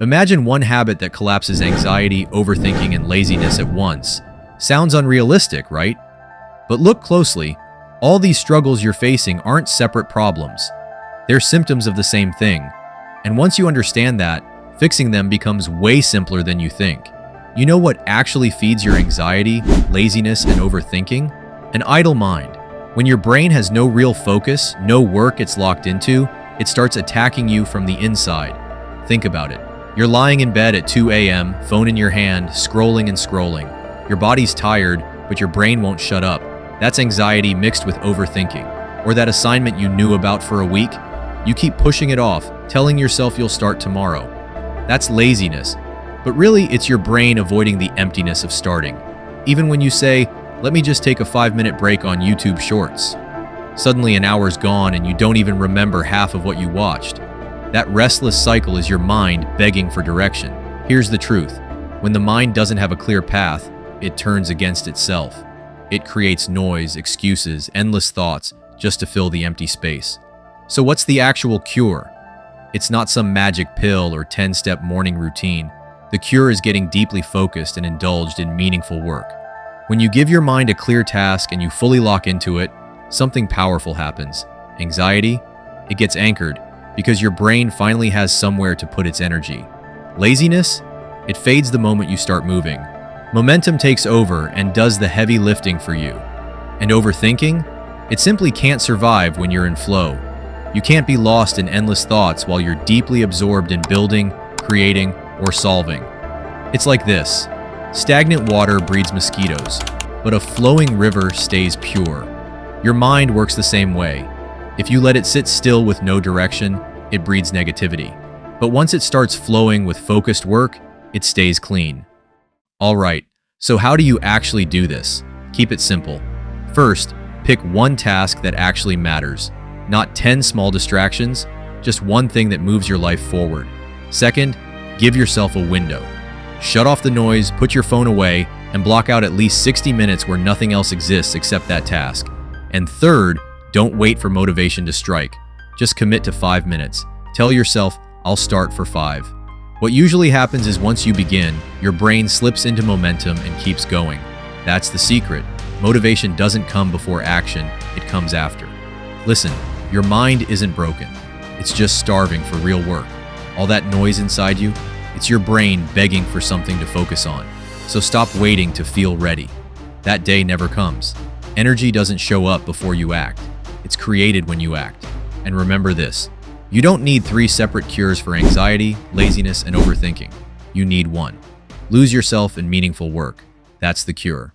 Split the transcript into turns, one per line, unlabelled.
Imagine one habit that collapses anxiety, overthinking, and laziness at once. Sounds unrealistic, right? But look closely. All these struggles you're facing aren't separate problems. They're symptoms of the same thing. And once you understand that, fixing them becomes way simpler than you think. You know what actually feeds your anxiety, laziness, and overthinking? An idle mind. When your brain has no real focus, no work it's locked into, it starts attacking you from the inside. Think about it. You're lying in bed at 2 a.m., phone in your hand, scrolling and scrolling. Your body's tired, but your brain won't shut up. That's anxiety mixed with overthinking. Or that assignment you knew about for a week. You keep pushing it off, telling yourself you'll start tomorrow. That's laziness. But really, it's your brain avoiding the emptiness of starting. Even when you say, let me just take a 5-minute break on YouTube Shorts. Suddenly an hour's gone and you don't even remember half of what you watched. That restless cycle is your mind begging for direction. Here's the truth. When the mind doesn't have a clear path, it turns against itself. It creates noise, excuses, endless thoughts just to fill the empty space. So what's the actual cure? It's not some magic pill or 10-step morning routine. The cure is getting deeply focused and indulged in meaningful work. When you give your mind a clear task and you fully lock into it, something powerful happens. Anxiety? It gets anchored because your brain finally has somewhere to put its energy. Laziness? It fades the moment you start moving. Momentum takes over and does the heavy lifting for you. And overthinking? It simply can't survive when you're in flow. You can't be lost in endless thoughts while you're deeply absorbed in building, creating, or solving. It's like this. Stagnant water breeds mosquitoes, but a flowing river stays pure. Your mind works the same way. If you let it sit still with no direction, it breeds negativity. But once it starts flowing with focused work, it stays clean. All right, so how do you actually do this? Keep it simple. First, pick one task that actually matters. Not 10 small distractions, just one thing that moves your life forward. Second, give yourself a window. Shut off the noise, put your phone away, and block out at least 60 minutes where nothing else exists except that task. And third, don't wait for motivation to strike. Just commit to 5 minutes. Tell yourself, I'll start for 5. What usually happens is once you begin, your brain slips into momentum and keeps going. That's the secret. Motivation doesn't come before action, it comes after. Listen, your mind isn't broken. It's just starving for real work. All that noise inside you, it's your brain begging for something to focus on. So stop waiting to feel ready. That day never comes. Energy doesn't show up before you act. It's created when you act. And remember this, you don't need 3 separate cures for anxiety, laziness, and overthinking. You need one. Lose yourself in meaningful work. That's the cure.